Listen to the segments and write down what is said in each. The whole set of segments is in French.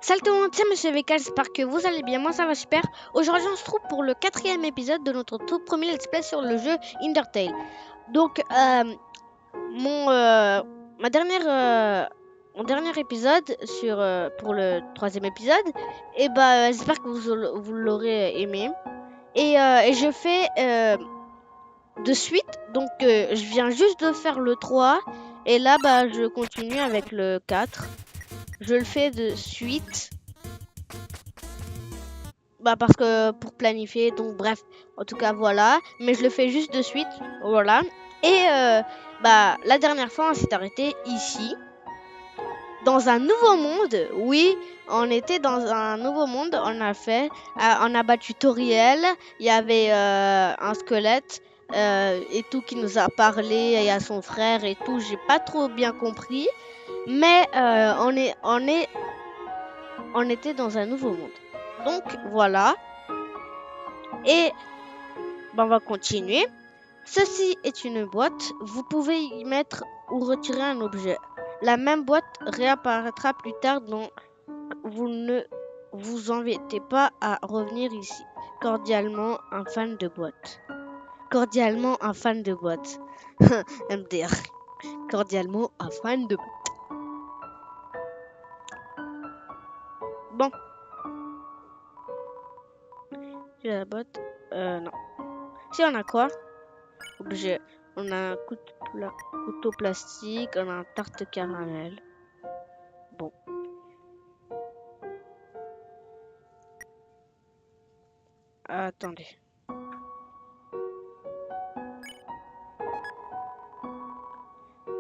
Salut tout le monde, c'est Monsieur VK, j'espère que vous allez bien, moi ça va super. Aujourd'hui on se trouve pour le 4e épisode de notre tout premier let's play sur le jeu Undertale. Donc ma dernière, mon dernier épisode pour le 3e épisode, et j'espère que vous l'aurez aimé. Et je fais de suite, donc je viens juste de faire le 3, et là je continue avec le 4. Je le fais de suite. Parce que pour planifier, donc bref, en tout cas voilà, mais je le fais juste de suite, voilà. Et la dernière fois on s'est arrêté ici, dans un nouveau monde, oui, on était dans un nouveau monde, on a battu Toriel, il y avait un squelette et tout qui nous a parlé, et à son frère et tout, j'ai pas trop bien compris, mais on était dans un nouveau monde. Donc voilà. Et on va continuer. Ceci est une boîte. Vous pouvez y mettre ou retirer un objet. La même boîte réapparaîtra plus tard, donc vous ne vous embêtez pas à revenir ici. Cordialement, un fan de boîte. Cordialement, un fan de boîte. MDR. Cordialement, un fan de boîte. Bon. J'ai la boîte. Non. Si on a quoi? Objet. On a un couteau plastique, on a un tarte caramel. Bon. Attendez.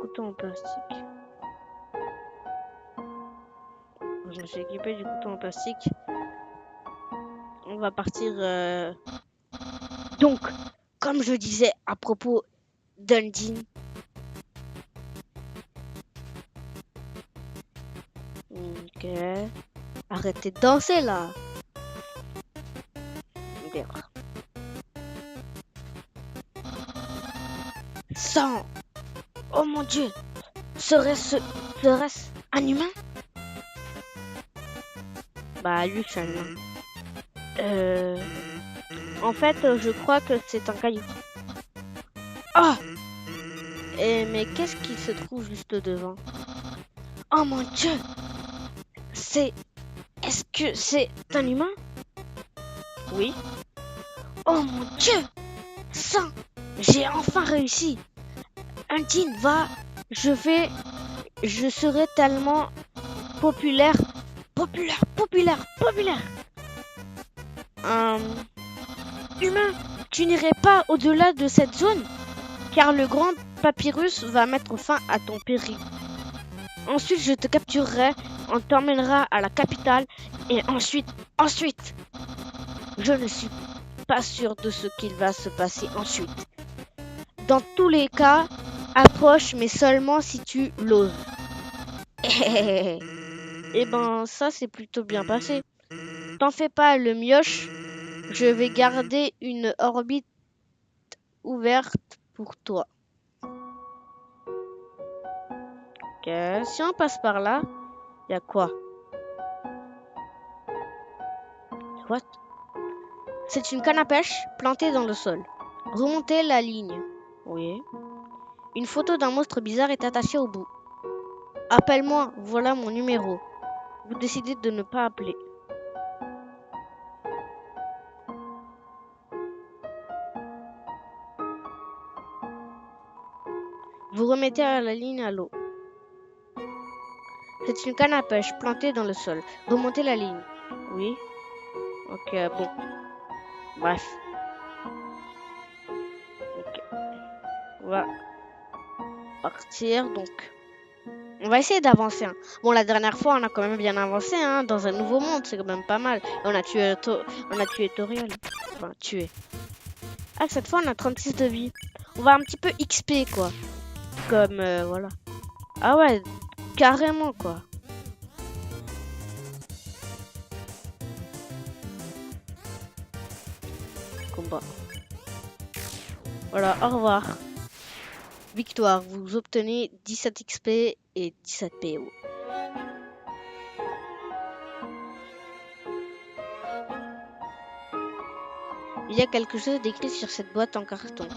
Couteau en plastique. Je me suis équipé du couteau en plastique. On va partir. Donc, comme je disais à propos d'Undine. Ok. Arrêtez de danser là. D'accord. 100. Oh mon dieu. Serait-ce un humain? Lui, c'est un humain. En fait, je crois que c'est un caillou. Ah! Mais qu'est-ce qui se trouve juste devant? Oh mon dieu! Est-ce que c'est un humain? Oui. Oh mon dieu! Ça! J'ai enfin réussi! Undine, va! Je serai tellement populaire! Populaire! Humain, tu n'irais pas au-delà de cette zone, car le grand papyrus va mettre fin à ton périple. Ensuite, je te capturerai, on t'emmènera à la capitale, et ensuite, je ne suis pas sûr de ce qu'il va se passer ensuite. Dans tous les cas, approche, mais seulement si tu l'oses. Eh ben, ça c'est plutôt bien passé. T'en fais pas, le mioche. Je vais garder une orbite ouverte pour toi. Ok, si on passe par là, y a quoi? What? C'est une canne à pêche plantée dans le sol. Remontez la ligne. Oui. Une photo d'un monstre bizarre est attachée au bout. Appelle-moi, voilà mon numéro. Vous décidez de ne pas appeler. Vous remettez à la ligne à l'eau. C'est une canne à pêche plantée dans le sol. Remontez la ligne. Oui. Ok, bon. Bref. Ok. On va partir, donc. On va essayer d'avancer. Hein. Bon, la dernière fois, on a quand même bien avancé, hein. Dans un nouveau monde, c'est quand même pas mal. Et on a tué Toriel. Enfin, tué. Ah, cette fois, on a 36 de vie. On va un petit peu XP, quoi. Comme, voilà. Ah ouais, carrément, quoi. Combat. Voilà, au revoir. Victoire, vous obtenez 17 XP et 17 PO. Il y a quelque chose d'écrit sur cette boîte en carton.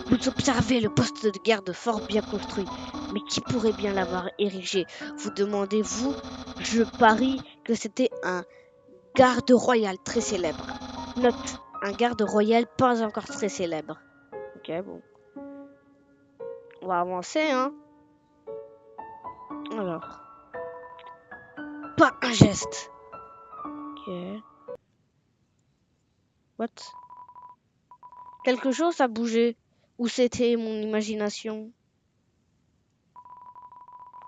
Vous observez le poste de garde fort bien construit. Mais qui pourrait bien l'avoir érigé? Vous demandez-vous? Je parie que c'était un garde royal très célèbre. Note, un garde royal pas encore très célèbre. Ok, bon. On va avancer, hein. Alors. Pas un geste. Ok. What? Quelque chose a bougé. Ou c'était mon imagination?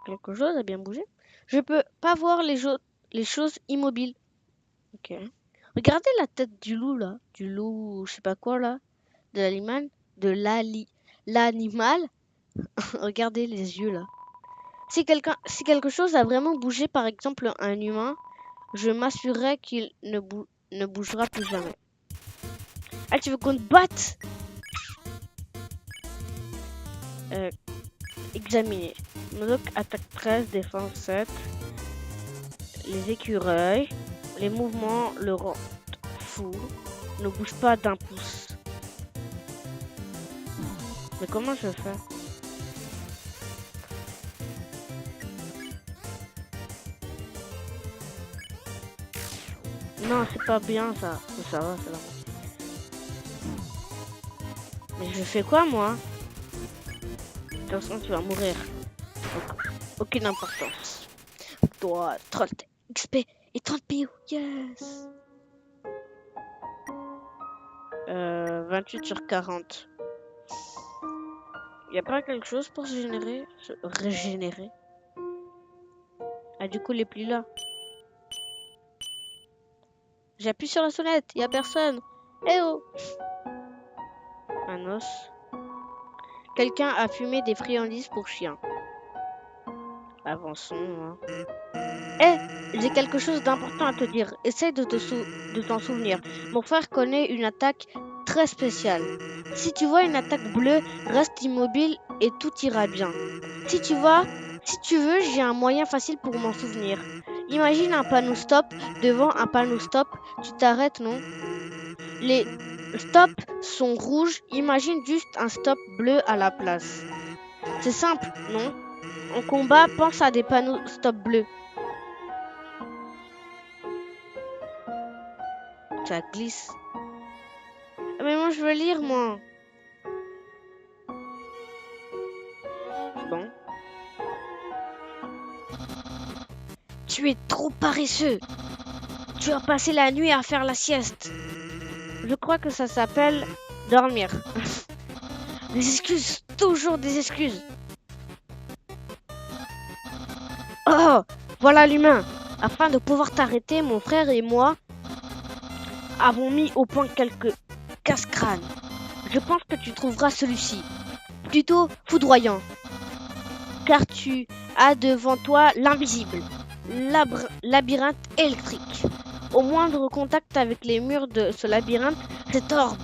Quelque chose a bien bougé. Je peux pas voir les choses immobiles. Ok. Regardez la tête du loup là. Du loup, je sais pas quoi là. De l'animal. L'animal. Regardez les yeux là. Si quelque chose a vraiment bougé, par exemple un humain, je m'assurerai qu'il ne bougera plus jamais. Ah, tu veux qu'on te batte? Examiner. Modoc attaque 13, défense 7. Les écureuils. Les mouvements le rendent fou. Ne bouge pas d'un pouce. Mais comment je fais? Non, c'est pas bien ça. Ça va, ça va. Mais je fais quoi moi? Attention, tu vas mourir. Donc, aucune importance. Toi, 30 XP et 30 PO. Yes! 28 sur 40. Y a pas quelque chose pour se régénérer? Ah, du coup, il est plus là. J'appuie sur la sonnette, y a personne. Eh oh! Un os. Quelqu'un a fumé des friandises pour chien. Avançons. Hein. Eh, j'ai quelque chose d'important à te dire. Essaye de t'en souvenir. Mon frère connaît une attaque très spéciale. Si tu vois une attaque bleue, reste immobile et tout ira bien. Si tu veux, j'ai un moyen facile pour m'en souvenir. Imagine un panneau stop. Devant un panneau stop, tu t'arrêtes, non? Les stops sont rouges. Imagine juste un stop bleu à la place. C'est simple, non? En combat, pense à des panneaux stop bleus. Ça glisse. Mais moi, je veux lire, moi. Bon. Tu es trop paresseux. Tu as passé la nuit à faire la sieste. Je crois que ça s'appelle dormir. Des excuses, toujours des excuses. Oh, voilà l'humain. Afin de pouvoir t'arrêter, mon frère et moi avons mis au point quelques casse-crânes. Je pense que tu trouveras celui-ci plutôt foudroyant, car tu as devant toi l'invisible, labyrinthe électrique. Au moindre contact avec les murs de ce labyrinthe, cet orbe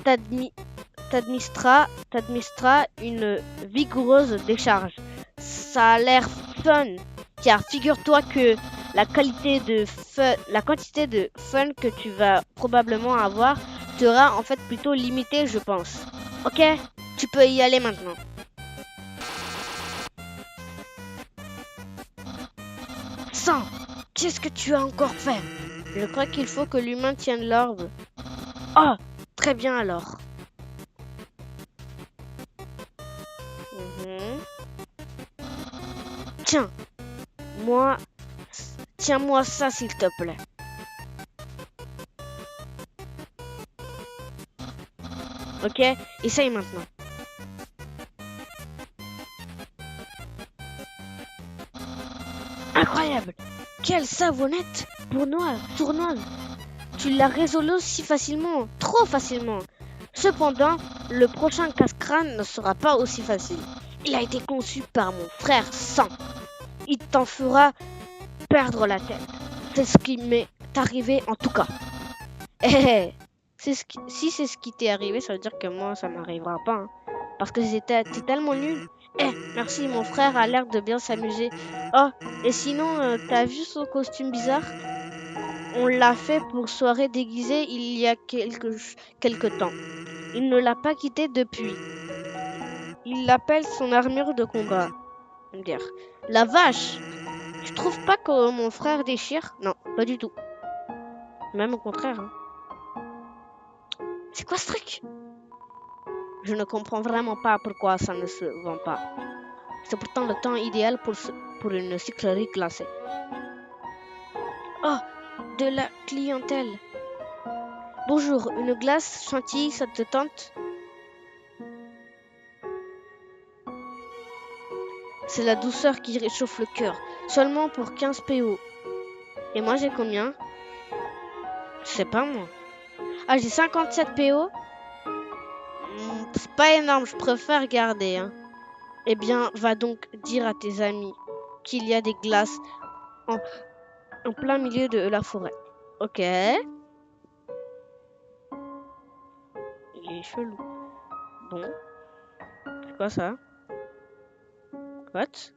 t'administrera une vigoureuse décharge. Ça a l'air fun, car figure-toi que la quantité de fun que tu vas probablement avoir sera en fait plutôt limitée, je pense. Ok, tu peux y aller maintenant. Sang, qu'est-ce que tu as encore fait? Je crois qu'il faut que l'humain tienne l'orbe. Oh, très bien alors. Tiens, tiens-moi ça s'il te plaît. Ok, essaye maintenant. Incroyable! Quelle savonnette sournoise! Tu l'as résolu si facilement, trop facilement. Cependant, le prochain casse-crâne ne sera pas aussi facile. Il a été conçu par mon frère Sang. Il t'en fera perdre la tête. C'est ce qui m'est arrivé en tout cas. Eh, si c'est ce qui t'est arrivé, ça veut dire que moi, ça m'arrivera pas. Hein. Parce que t'es tellement nul. Eh, merci, mon frère a l'air de bien s'amuser. Oh, et sinon, t'as vu son costume bizarre? On l'a fait pour soirée déguisée il y a quelque temps. Il ne l'a pas quitté depuis. Il l'appelle son armure de combat. Dire. La vache! Tu trouves pas que mon frère déchire? Non, pas du tout. Même au contraire. Hein. C'est quoi ce truc? Je ne comprends vraiment pas pourquoi ça ne se vend pas. C'est pourtant le temps idéal pour une sucrerie glacée. Oh, de la clientèle. Bonjour, une glace chantilly, ça te tente? C'est la douceur qui réchauffe le cœur. Seulement pour 15 PO. Et moi, j'ai combien? Je sais pas, moi. Ah, j'ai 57 PO. C'est pas énorme, je préfère garder. Hein. Eh bien, va donc dire à tes amis qu'il y a des glaces en plein milieu de la forêt. Ok. Il est chelou. Bon. C'est quoi ça? What?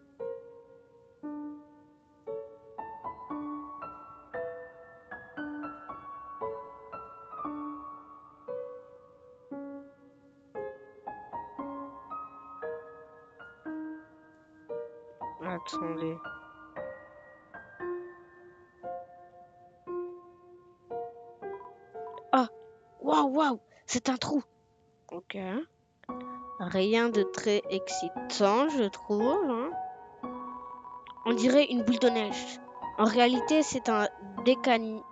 Attendez. Ah! Waouh! C'est un trou! Ok. Rien de très excitant, je trouve. Hein. On dirait une boule de neige. En réalité, c'est un décagone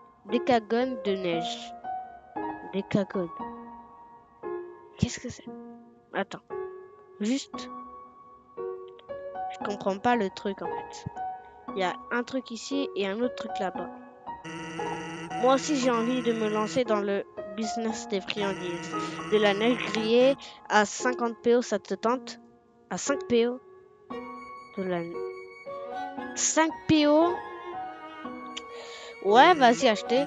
de neige. Décagone. Qu'est-ce que c'est? Attends. Juste. Je comprends pas le truc en fait. Il y a un truc ici et un autre truc là-bas. Moi aussi, j'ai envie de me lancer dans le business des friandises. De la neige grillée à 50 PO, ça te tente? À 5 PO? De la 5 PO? Ouais, vas-y, achetez.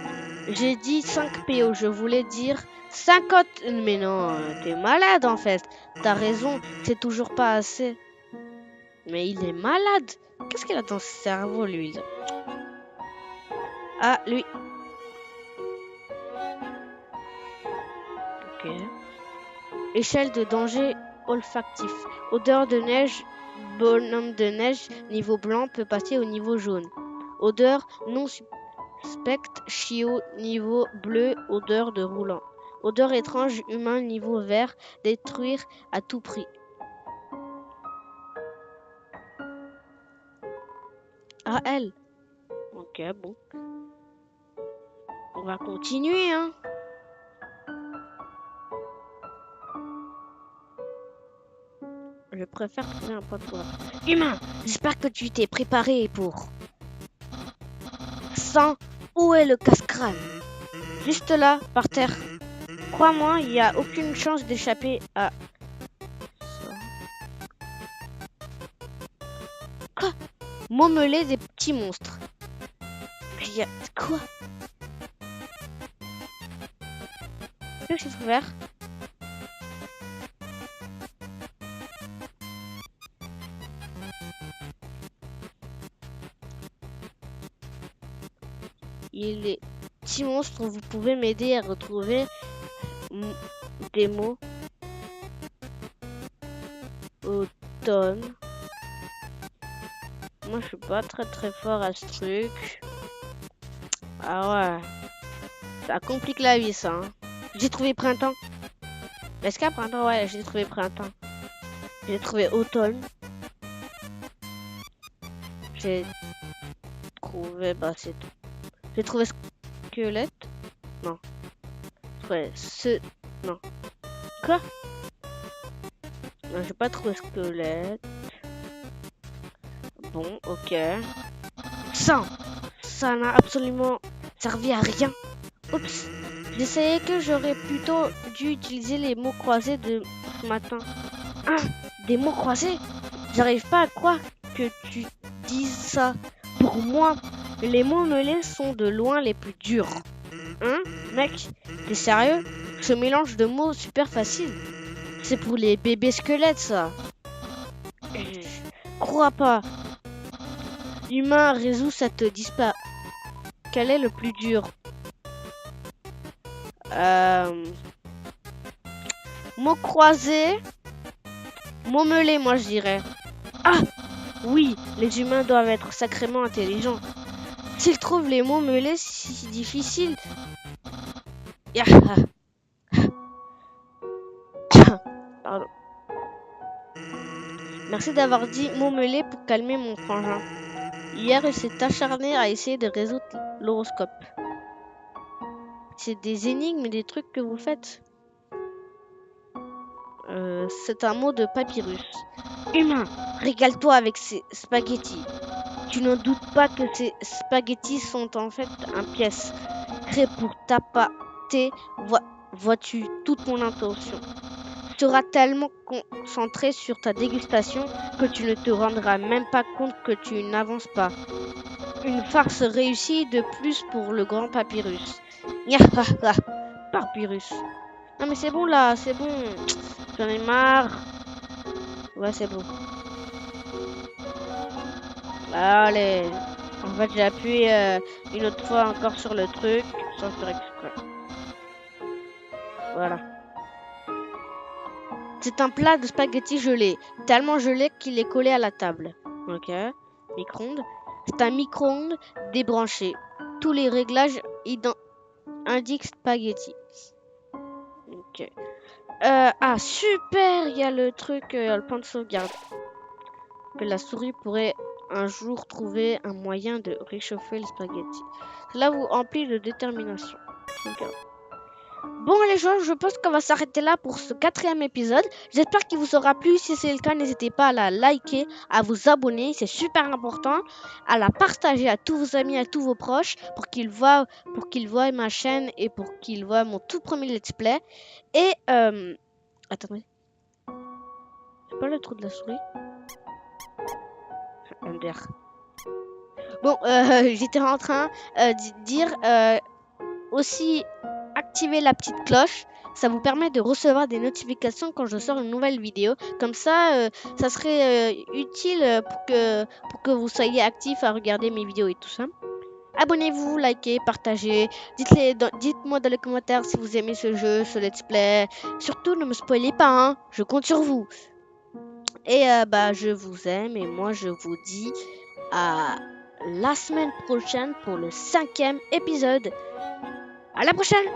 J'ai dit 5 PO, je voulais dire 50. Mais non, t'es malade en fait. T'as raison, c'est toujours pas assez. Mais il est malade. Qu'est-ce qu'il a dans ce cerveau, lui? Ah, lui. Ok. Échelle de danger olfactif. Odeur de neige, bonhomme de neige, niveau blanc peut passer au niveau jaune. Odeur non suspecte, chiot, niveau bleu, odeur de roulant. Odeur étrange, humain, niveau vert, détruire à tout prix. Ah, elle. Ok, bon. On va continuer, hein. Je préfère trouver un pote pour... Humain, j'espère que tu t'es préparé pour... Sang, où est le casse-crâne? Juste là, par terre. Crois-moi, il n'y a aucune chance d'échapper à... Quoi? Mommeler des petits monstres. Il y a... Quoi? Qu'est-ce qu'il faut faire? Il est petits monstres, vous pouvez m'aider à retrouver des mots. Automne. Moi, je suis pas très fort à ce truc. Ah ouais. Ça complique la vie, ça. Hein. J'ai trouvé printemps. Est-ce qu'à printemps? Ouais, j'ai trouvé printemps. J'ai trouvé automne. J'ai trouvé... Bah, c'est tout. J'ai trouvé squelette. Non. Ouais, non. Quoi? Non, j'ai pas trouvé squelette. Bon, ok. Ça n'a absolument servi à rien. Oups. J'essayais que j'aurais plutôt dû utiliser les mots croisés de ce matin. Ah, des mots croisés? J'arrive pas à croire que tu dises ça. Pour moi, les mots mêlés sont de loin les plus durs. Hein, mec? T'es sérieux? Ce mélange de mots super facile. C'est pour les bébés squelettes, ça. Crois pas. Humain, résout cette Quel est le plus dur? Mots croisés, mots mêlés, moi je dirais. Ah oui, les humains doivent être sacrément intelligents. S'ils trouvent les mots mêlés si difficiles... Ya. Pardon. Merci d'avoir dit mots mêlés pour calmer mon frangin. Hier, il s'est acharné à essayer de résoudre l'horoscope. C'est des énigmes et des trucs que vous faites. C'est un mot de papyrus. Humain, régale-toi avec ces spaghettis. Tu ne doutes pas que ces spaghettis sont en fait un pièce créé pour t'appâter. Vois-tu toute mon intention. Tu seras tellement concentré sur ta dégustation que tu ne te rendras même pas compte que tu n'avances pas. Une farce réussie de plus pour le grand papyrus. Papyrus. Non mais c'est bon là, c'est bon. J'en ai marre. Ouais, c'est bon. Allez. En fait, j'ai appuyé une autre fois encore sur le truc sans faire exprès. Voilà. C'est un plat de spaghettis gelé, tellement gelé qu'il est collé à la table. Ok. Micro-ondes. C'est un micro-ondes débranché. Tous les réglages indiquent spaghetti. Ok. Ah super, il y a le truc, le point de sauvegarde. Que la souris pourrait un jour trouver un moyen de réchauffer le spaghetti. Cela vous emplit de détermination. Okay. Bon les gens, je pense qu'on va s'arrêter là pour ce 4e épisode. J'espère qu'il vous aura plu. Si c'est le cas, n'hésitez pas à la liker, à vous abonner, c'est super important. À la partager à tous vos amis, à tous vos proches pour qu'ils voient ma chaîne et pour qu'ils voient mon tout premier let's play. Et attendez. C'est pas le trou de la souris? MDR. Bon, j'étais en train de dire aussi activer la petite cloche. Ça vous permet de recevoir des notifications quand je sors une nouvelle vidéo. Comme ça, ça serait utile pour que vous soyez actifs à regarder mes vidéos et tout ça. Abonnez-vous, likez, partagez. Dites-moi dans les commentaires si vous aimez ce jeu, ce let's play. Surtout, ne me spoilez pas, hein. Je compte sur vous. Et je vous aime et moi je vous dis à la semaine prochaine pour le 5e épisode. À la prochaine!